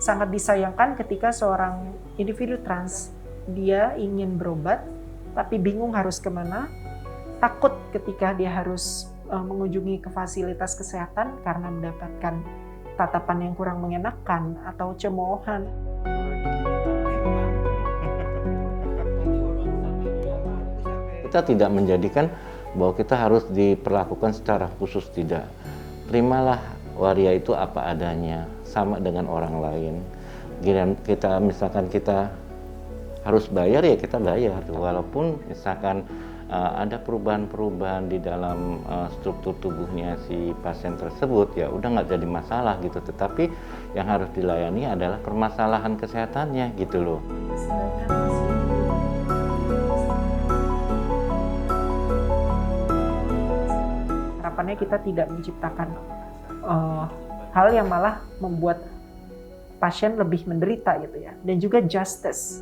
sangat disayangkan ketika seorang individu trans dia ingin berobat tapi bingung harus kemana, takut ketika dia harus mengunjungi ke fasilitas kesehatan karena mendapatkan tatapan yang kurang mengenakan atau cemoohan. Kita tidak menjadikan bahwa kita harus diperlakukan secara khusus, tidak. Terimalah waria itu apa adanya, sama dengan orang lain. Giliran kita misalkan kita harus bayar, ya kita bayar. Walaupun misalkan ada perubahan-perubahan di dalam struktur tubuhnya si pasien tersebut, ya udah nggak jadi masalah gitu. Tetapi yang harus dilayani adalah permasalahan kesehatannya gitu loh. Harapannya kita tidak menciptakan hal yang malah membuat pasien lebih menderita gitu ya, dan juga justice.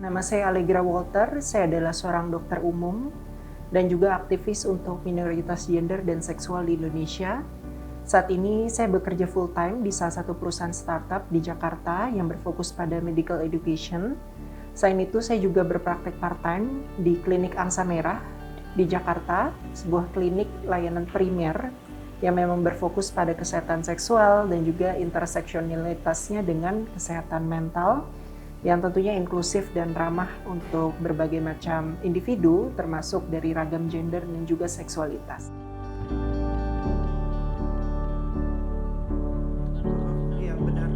Nama saya Allegra Walter, saya adalah seorang dokter umum dan juga aktivis untuk minoritas gender dan seksual di Indonesia. Saat ini saya bekerja full-time di salah satu perusahaan startup di Jakarta yang berfokus pada medical education. Selain itu, saya juga berpraktek part-time di Klinik Angsa Merah di Jakarta, sebuah klinik layanan primer yang memang berfokus pada kesehatan seksual dan juga interseksionalitasnya dengan kesehatan mental, yang tentunya inklusif dan ramah untuk berbagai macam individu, termasuk dari ragam gender dan juga seksualitas. Iya, benar.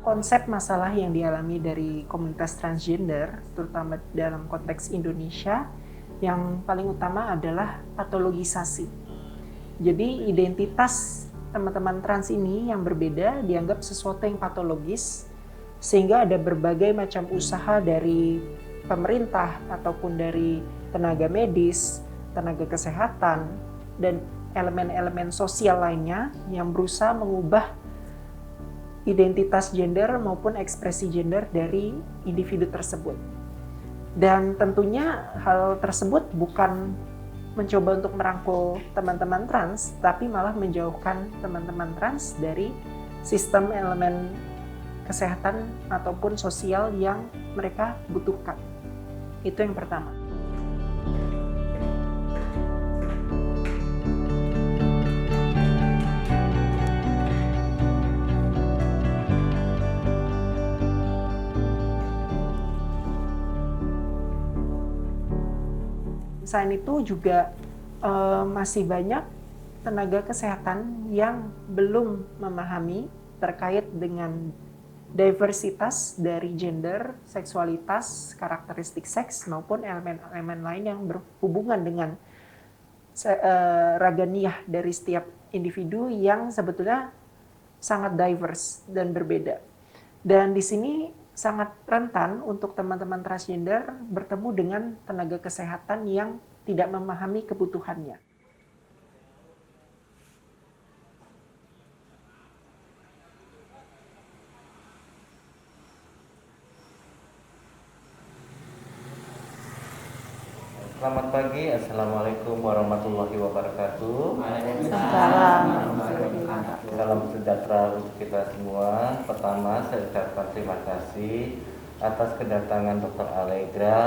Konsep masalah yang dialami dari komunitas transgender, terutama dalam konteks Indonesia, yang paling utama adalah patologisasi. Jadi identitas teman-teman trans ini yang berbeda dianggap sesuatu yang patologis, sehingga ada berbagai macam usaha dari pemerintah ataupun dari tenaga medis, tenaga kesehatan, dan elemen-elemen sosial lainnya yang berusaha mengubah identitas gender maupun ekspresi gender dari individu tersebut. Dan tentunya hal tersebut bukan mencoba untuk merangkul teman-teman trans, tapi malah menjauhkan teman-teman trans dari sistem elemen kesehatan ataupun sosial yang mereka butuhkan. Itu yang pertama. Selain itu juga masih banyak tenaga kesehatan yang belum memahami terkait dengan diversitas dari gender, seksualitas, karakteristik seks maupun elemen-elemen lain yang berhubungan dengan raganiah dari setiap individu yang sebetulnya sangat diverse dan berbeda. Dan di sini sangat rentan untuk teman-teman transgender bertemu dengan tenaga kesehatan yang tidak memahami kebutuhannya. Selamat pagi, Assalamualaikum warahmatullahi wabarakatuh. Salam sejahtera untuk kita semua. Pertama, saya ucapkan terima kasih atas kedatangan Dr. Allegra,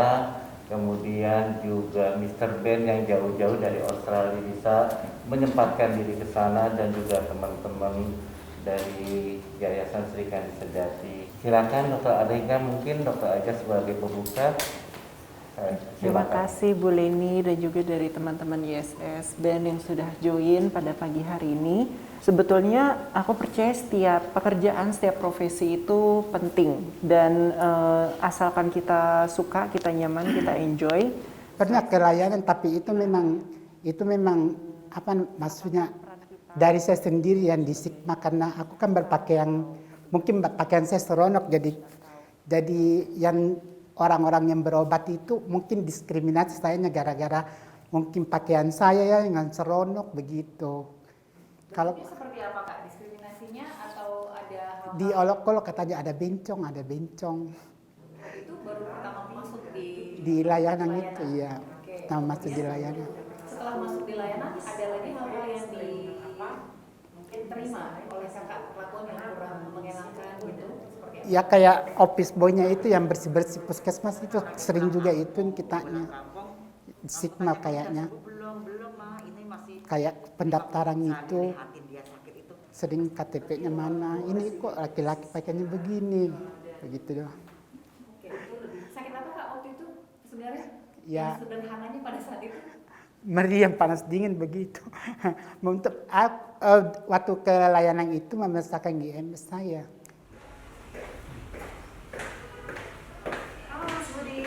kemudian juga Mr. Ben yang jauh-jauh dari Australia bisa menyempatkan diri ke sana, dan juga teman-teman dari Yayasan Sri Kandi Sejati. Silakan Dr. Allegra, mungkin Dr. Aja sebagai pembuka. Terima kasih Bu Leni dan juga dari teman-teman YSS BEN yang sudah join pada pagi hari ini. Sebetulnya aku percaya setiap pekerjaan, setiap profesi itu penting, dan asalkan kita suka, kita nyaman, kita enjoy. Pernah ke layanan, tapi itu memang apa maksudnya dari saya sendiri yang di Sigma, karena aku kan berpakaian, mungkin pakaian saya seronok, jadi yang orang-orang yang berobat itu mungkin diskriminasi saya gara-gara mungkin pakaian saya ya dengan seronok begitu. Kalau Itu seperti apa Kak diskriminasinya, atau ada hal-hal di olok-olok katanya ada bencong. itu baru pertama masuk Di layanan itu ya, Oke. masuk di layanan. Setelah masuk di layanan ada lagi hal-hal yang mungkin terima oleh Kakak, perlakuan yang kurang mengenakan gitu seperti apa? Ya kayak office boy-nya itu yang bersih-bersih puskesmas itu sering juga itu kitanya. Sigma kayaknya. Belum mah, ini masih Kayak pendaftaran itu lihatin dia sakit itu. sering KTP-nya mana. Ini kok laki-laki pakainya begini. Begitu doang. Oke, itu lebih sakit apa Kak waktu itu sebenarnya? Ya. Yang sederhananya pada saat itu. Meriang panas dingin begitu. Untuk waktu ke layanan itu memeriksakan GMS saya. Mas Budi.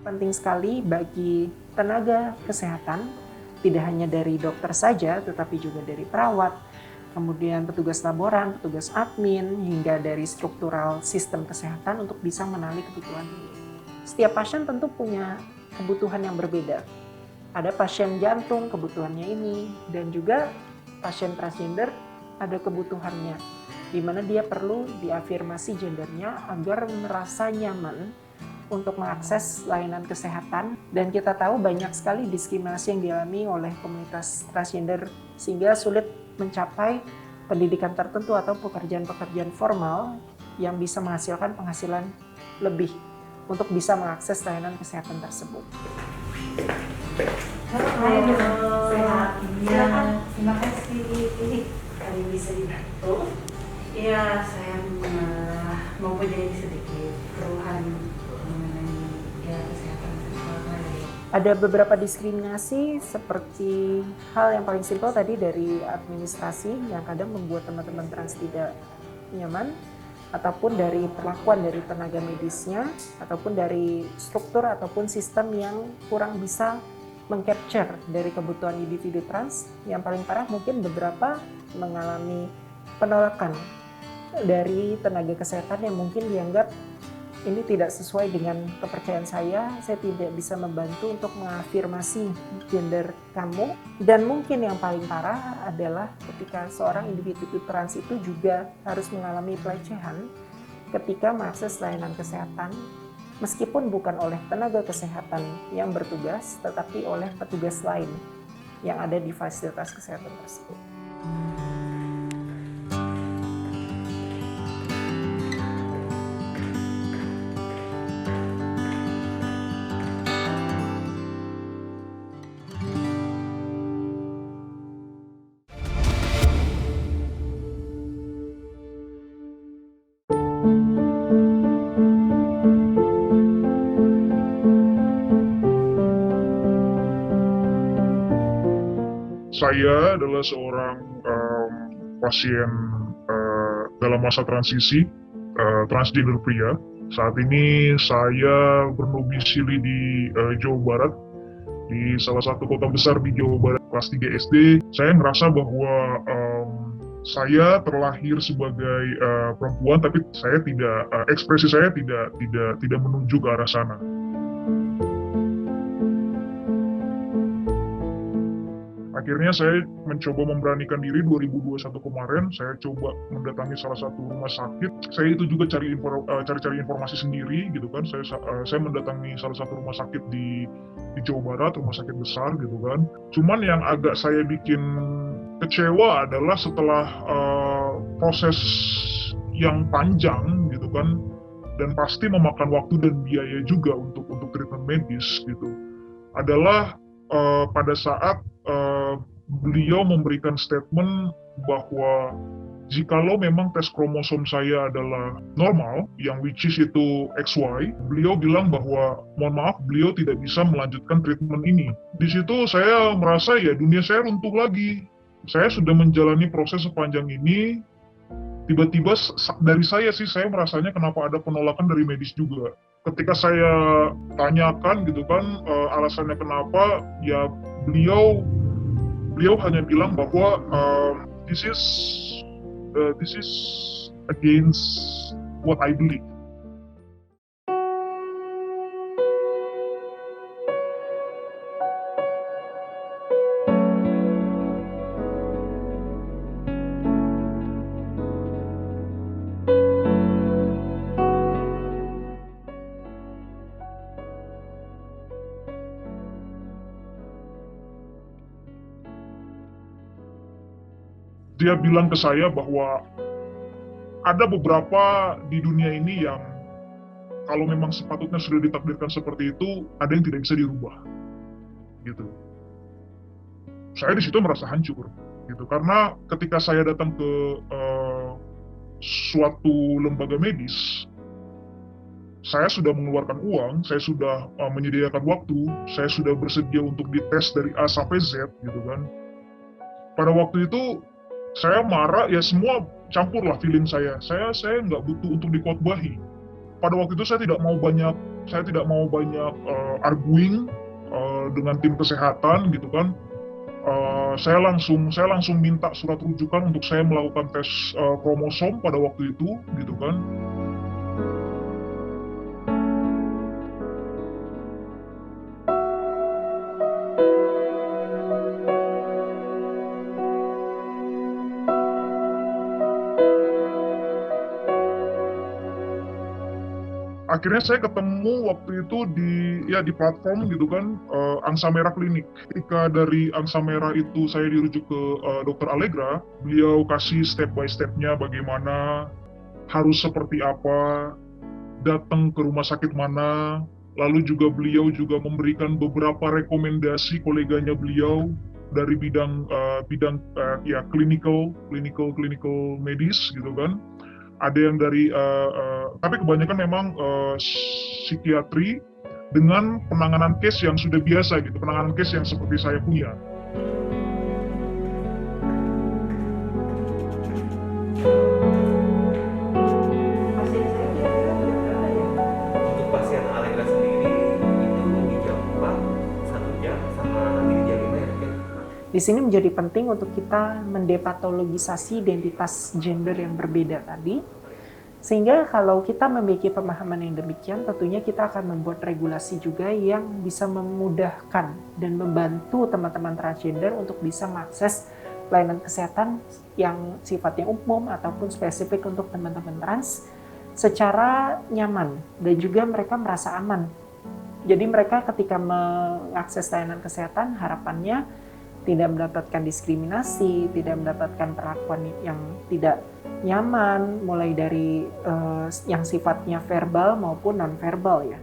Penting sekali bagi tenaga kesehatan, tidak hanya dari dokter saja, tetapi juga dari perawat, kemudian petugas laboran, petugas admin, hingga dari struktural sistem kesehatan untuk bisa mengenali kebutuhan ini. Setiap pasien tentu punya kebutuhan yang berbeda. Ada pasien jantung, kebutuhannya ini, dan juga pasien transgender ada kebutuhannya, di mana dia perlu diafirmasi gendernya agar merasa nyaman untuk mengakses layanan kesehatan. Dan kita tahu banyak sekali diskriminasi yang dialami oleh komunitas transgender sehingga sulit mencapai pendidikan tertentu atau pekerjaan-pekerjaan formal yang bisa menghasilkan penghasilan lebih untuk bisa mengakses layanan kesehatan tersebut. Sehat. Silakan, terima kasih. Kali bisa dibantu. Iya, saya mempunyai sedikit keluhan mengenai kesehatan seksual saya. Ada beberapa diskriminasi seperti hal yang paling simpel tadi dari administrasi yang kadang membuat teman-teman trans tidak nyaman, ataupun dari perlakuan dari tenaga medisnya, ataupun dari struktur ataupun sistem yang kurang bisa mengcapture dari kebutuhan individu trans. Yang paling parah mungkin beberapa mengalami penolakan dari tenaga kesehatan yang mungkin dianggap ini tidak sesuai dengan kepercayaan saya tidak bisa membantu untuk mengafirmasi gender kamu. Dan mungkin yang paling parah adalah ketika seorang individu trans itu juga harus mengalami pelecehan ketika mengakses layanan kesehatan, meskipun bukan oleh tenaga kesehatan yang bertugas, tetapi oleh petugas lain yang ada di fasilitas kesehatan tersebut. Saya adalah seorang pasien dalam masa transisi transgender pria. Saat ini saya berdomisili di Jawa Barat, di salah satu kota besar di Jawa Barat, kelas 3 SD. Saya merasa bahwa saya terlahir sebagai perempuan, tapi saya tidak ekspresi saya tidak menuju ke arah sana. Akhirnya saya mencoba memberanikan diri 2021 kemarin. Saya coba mendatangi salah satu rumah sakit. Saya itu juga cari informasi sendiri gitu kan. Saya mendatangi salah satu rumah sakit di Jawa Barat, rumah sakit besar gitu kan. Cuman yang agak saya bikin kecewa adalah setelah proses yang panjang gitu kan, dan pasti memakan waktu dan biaya juga untuk treatment medis gitu, adalah pada saat beliau memberikan statement bahwa jikalau memang tes kromosom saya adalah normal, yang which is itu XY, beliau bilang bahwa mohon maaf, beliau tidak bisa melanjutkan treatment ini. Di situ saya merasa ya dunia saya runtuh lagi. Saya sudah menjalani proses sepanjang ini, tiba-tiba dari saya sih, saya merasanya kenapa ada penolakan dari medis juga. Ketika saya tanyakan gitu kan alasannya kenapa, ya beliau hanya bilang bahwa this is against what I believe. Dia bilang ke saya bahwa ada beberapa di dunia ini yang kalau memang sepatutnya sudah ditakdirkan seperti itu, ada yang tidak bisa dirubah, gitu. Saya di situ merasa hancur, gitu. Karena ketika saya datang ke suatu lembaga medis, saya sudah mengeluarkan uang, saya sudah menyediakan waktu, saya sudah bersedia untuk dites dari A sampai Z, gitu kan. Pada waktu itu saya marah, ya semua campur lah feeling saya. Saya nggak butuh untuk dikhotbahi. Pada waktu itu saya tidak mau banyak arguing dengan tim kesehatan gitu kan. Saya langsung minta surat rujukan untuk saya melakukan tes kromosom pada waktu itu gitu kan. Akhirnya saya ketemu waktu itu di platform gitu kan, Angsa Merah Klinik. Ketika dari Angsa Merah itu saya dirujuk ke Dr. Allegra, beliau kasih step by step-nya bagaimana, harus seperti apa, datang ke rumah sakit mana, lalu juga beliau juga memberikan beberapa rekomendasi koleganya beliau dari bidang clinical medis gitu kan. Ada yang dari tapi kebanyakan memang psikiatri dengan penanganan case yang sudah biasa gitu, penanganan case yang seperti saya punya. Pasien saya kira-kira berapa ya? Untuk pasien Allegra sendiri itu di jam 4 1 jam sama nanti di jam 5 ya mungkin. Di sini menjadi penting untuk kita mendepatologisasi identitas gender yang berbeda tadi, sehingga kalau kita memiliki pemahaman yang demikian, tentunya kita akan membuat regulasi juga yang bisa memudahkan dan membantu teman-teman transgender untuk bisa mengakses pelayanan kesehatan yang sifatnya umum ataupun spesifik untuk teman-teman trans secara nyaman dan juga mereka merasa aman. Jadi mereka ketika mengakses layanan kesehatan harapannya tidak mendapatkan diskriminasi, tidak mendapatkan perlakuan yang tidak nyaman, mulai dari yang sifatnya verbal maupun non-verbal ya.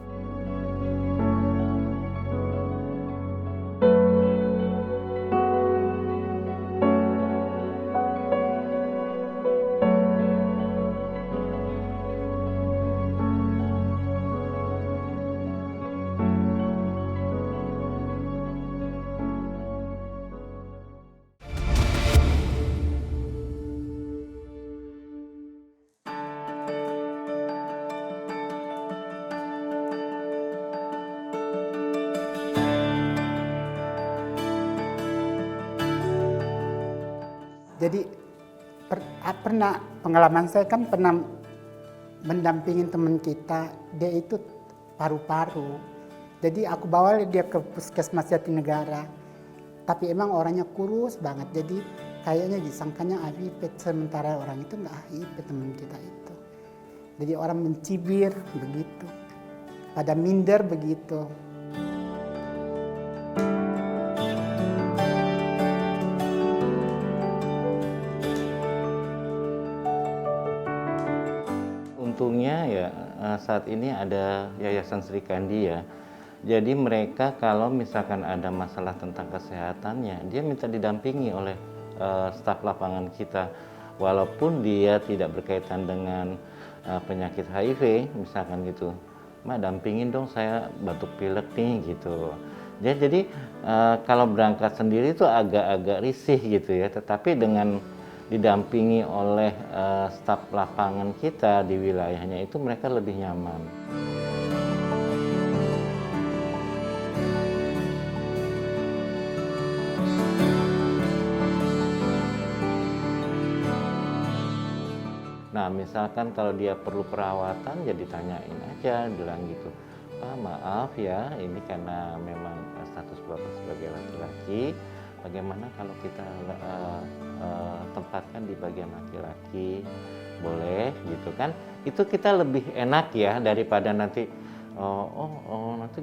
Jadi pernah pengalaman saya kan pernah mendampingi teman kita, dia itu paru-paru. Jadi aku bawa dia ke puskesmas Jatinegara. Tapi emang orangnya kurus banget, jadi kayaknya disangkanya HIV, sementara orang itu nggak HIV teman kita itu. Jadi orang mencibir begitu, pada minder begitu. Untungnya ya saat ini ada Yayasan Sri Kandi ya. Jadi mereka kalau misalkan ada masalah tentang kesehatannya, dia minta didampingi oleh staf lapangan kita. Walaupun dia tidak berkaitan dengan penyakit HIV, misalkan gitu. Ma dampingin dong saya batuk pilek nih gitu. Jadi kalau berangkat sendiri itu agak-agak risih gitu ya. Tetapi dengan didampingi oleh staf lapangan kita di wilayahnya itu mereka lebih nyaman. Nah, misalkan kalau dia perlu perawatan, ya ditanyain aja, bilang gitu, Pak maaf ya, ini karena memang status Bapak sebagai laki-laki, bagaimana kalau kita tempatkan di bagian laki-laki, boleh gitu kan? Itu kita lebih enak ya daripada nanti, nanti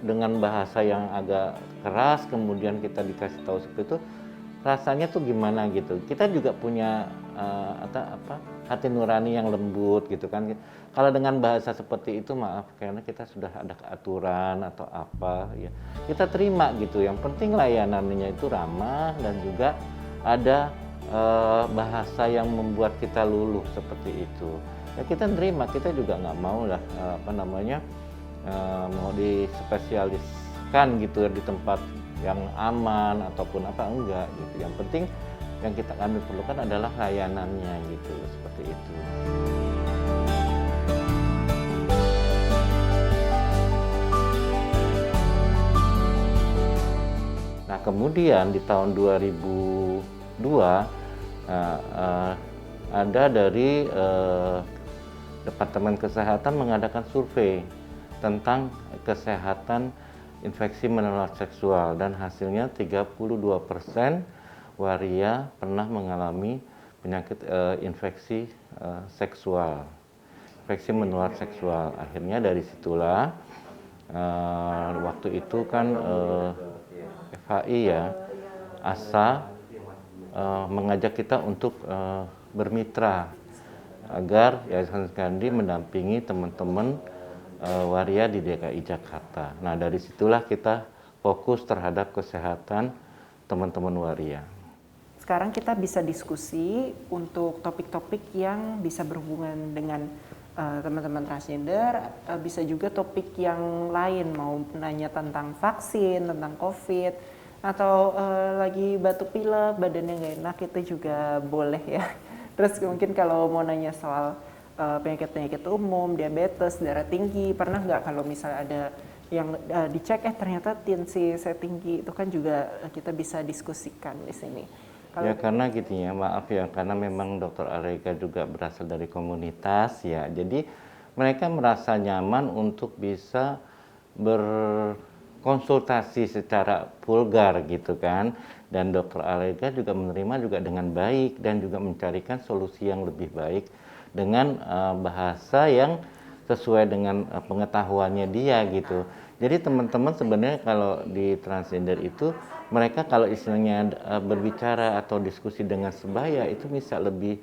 dengan bahasa yang agak keras, kemudian kita dikasih tahu seperti itu, rasanya tuh gimana gitu. Kita juga punya hati nurani yang lembut gitu kan. Kalau dengan bahasa seperti itu maaf karena kita sudah ada aturan atau apa ya, kita terima gitu. Yang penting layanannya itu ramah dan juga ada bahasa yang membuat kita luluh seperti itu. Ya kita terima, kita juga nggak mau lah mau dispesialiskan gitu di tempat yang aman ataupun apa, enggak gitu. Yang penting yang kami perlukan adalah layanannya gitu, seperti itu. Nah kemudian di tahun 2002 ada dari Departemen Kesehatan mengadakan survei tentang kesehatan infeksi menular seksual dan hasilnya 32% waria pernah mengalami penyakit infeksi seksual, infeksi menular seksual. Akhirnya dari situlah waktu itu kan FHI ya, ASA mengajak kita untuk bermitra agar Yayasan Skandi mendampingi teman-teman waria di DKI Jakarta. Nah dari situlah kita fokus terhadap kesehatan teman-teman waria. Sekarang kita bisa diskusi untuk topik-topik yang bisa berhubungan dengan teman-teman transgender, bisa juga topik yang lain, mau nanya tentang vaksin, tentang COVID, atau lagi batuk pilek, badannya nggak enak, itu juga boleh ya. Terus mungkin kalau mau nanya soal penyakit-penyakit umum, diabetes, darah tinggi, pernah nggak kalau misalnya ada yang dicek ternyata tensi saya tinggi, itu kan juga kita bisa diskusikan di sini. Ya karena gitu ya, maaf ya, karena memang Dr. Arega juga berasal dari komunitas ya, jadi mereka merasa nyaman untuk bisa berkonsultasi secara vulgar gitu kan, dan Dr. Arega juga menerima juga dengan baik dan juga mencarikan solusi yang lebih baik dengan bahasa yang sesuai dengan pengetahuannya dia gitu. Jadi teman-teman sebenarnya kalau di transgender itu mereka kalau istilahnya berbicara atau diskusi dengan sebaya itu bisa lebih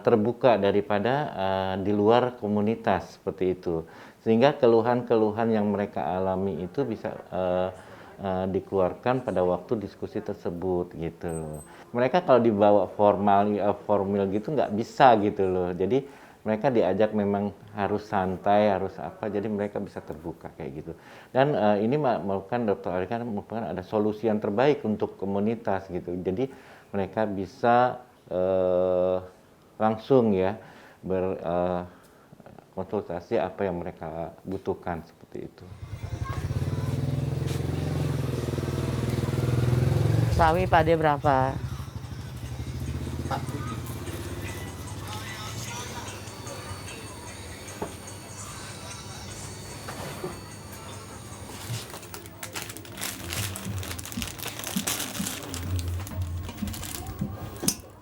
terbuka daripada di luar komunitas seperti itu. Sehingga keluhan-keluhan yang mereka alami itu bisa dikeluarkan pada waktu diskusi tersebut gitu loh. Mereka kalau dibawa formal gitu nggak bisa gitu loh. Jadi mereka diajak memang harus santai, harus apa, jadi mereka bisa terbuka kayak gitu. Dan ini merupakan Dr. Arega merupakan ada solusi yang terbaik untuk komunitas gitu. Jadi mereka bisa langsung ya berkonsultasi apa yang mereka butuhkan seperti itu. Sawi pade berapa?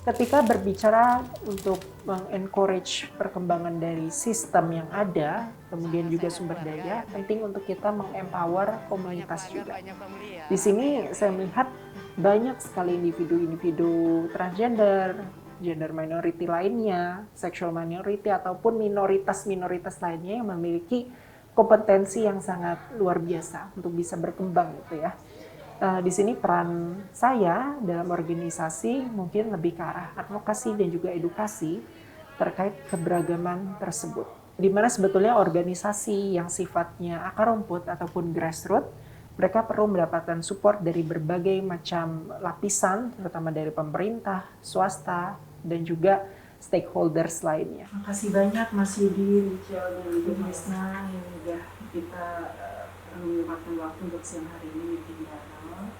Ketika berbicara untuk mengencourage perkembangan dari sistem yang ada, kemudian juga sumber daya, penting untuk kita mengempower komunitas juga. Di sini saya melihat banyak sekali individu-individu transgender, gender minority lainnya, sexual minority ataupun minoritas-minoritas lainnya yang memiliki kompetensi yang sangat luar biasa untuk bisa berkembang gitu ya. Di sini peran saya dalam organisasi mungkin lebih ke arah advokasi dan juga edukasi terkait keberagaman tersebut. Di mana sebetulnya organisasi yang sifatnya akar rumput ataupun grassroots mereka perlu mendapatkan support dari berbagai macam lapisan, terutama dari pemerintah, swasta, dan juga stakeholders lainnya. Terima kasih banyak Mas Yudi, Richel, dan Ibu Misna yang sudah kita menyempatkan waktu untuk siang hari ini meeting bareng.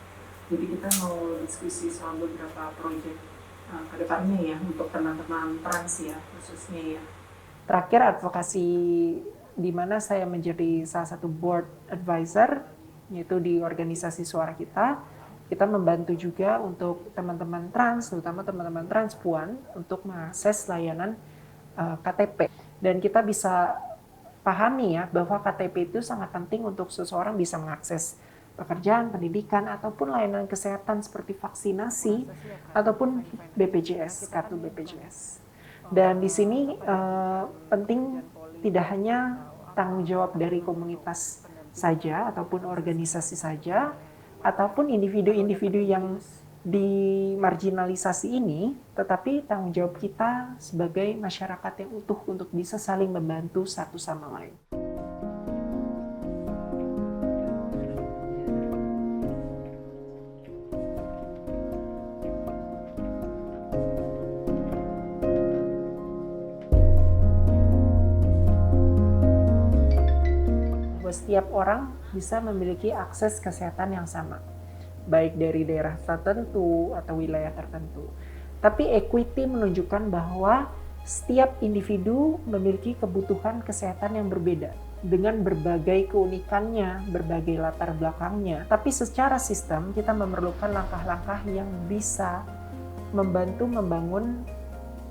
Jadi kita mau diskusi soal beberapa proyek ke depannya ya untuk teman-teman trans ya khususnya ya. Terakhir advokasi di mana saya menjadi salah satu board advisor yaitu di organisasi Suara Kita. Kita membantu juga untuk teman-teman trans, terutama teman-teman transpuan untuk mengakses layanan KTP. Dan kita bisa pahami ya bahwa KTP itu sangat penting untuk seseorang bisa mengakses pekerjaan, pendidikan, ataupun layanan kesehatan seperti vaksinasi, ataupun BPJS, kartu BPJS. Dan di sini penting tidak hanya tanggung jawab dari komunitas saja, ataupun organisasi saja, ataupun individu-individu yang dimarginalisasi ini, tetapi tanggung jawab kita sebagai masyarakat yang utuh untuk bisa saling membantu satu sama lain. Setiap orang bisa memiliki akses kesehatan yang sama, baik dari daerah tertentu atau wilayah tertentu. Tapi equity menunjukkan bahwa setiap individu memiliki kebutuhan kesehatan yang berbeda dengan berbagai keunikannya, berbagai latar belakangnya. Tapi secara sistem kita memerlukan langkah-langkah yang bisa membantu membangun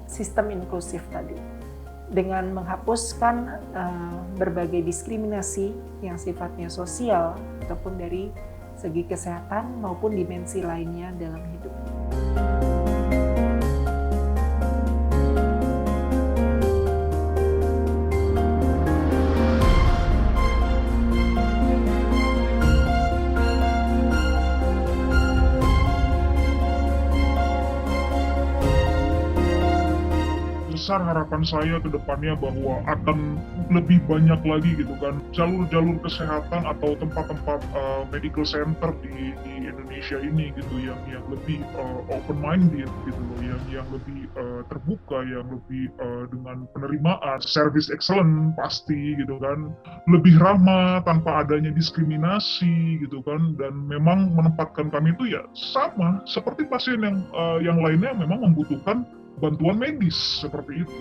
sistem inklusif tadi. Dengan menghapuskan berbagai diskriminasi yang sifatnya sosial ataupun dari segi kesehatan maupun dimensi lainnya dalam hidup. Besar harapan saya ke depannya bahwa akan lebih banyak lagi gitu kan jalur-jalur kesehatan atau tempat-tempat medical center di Indonesia ini gitu yang lebih open minded gitu loh, yang lebih terbuka, yang lebih dengan penerimaan, service excellent pasti gitu kan, lebih ramah tanpa adanya diskriminasi gitu kan, dan memang menempatkan kami itu ya sama seperti pasien yang lainnya memang membutuhkan bantuan medis seperti itu.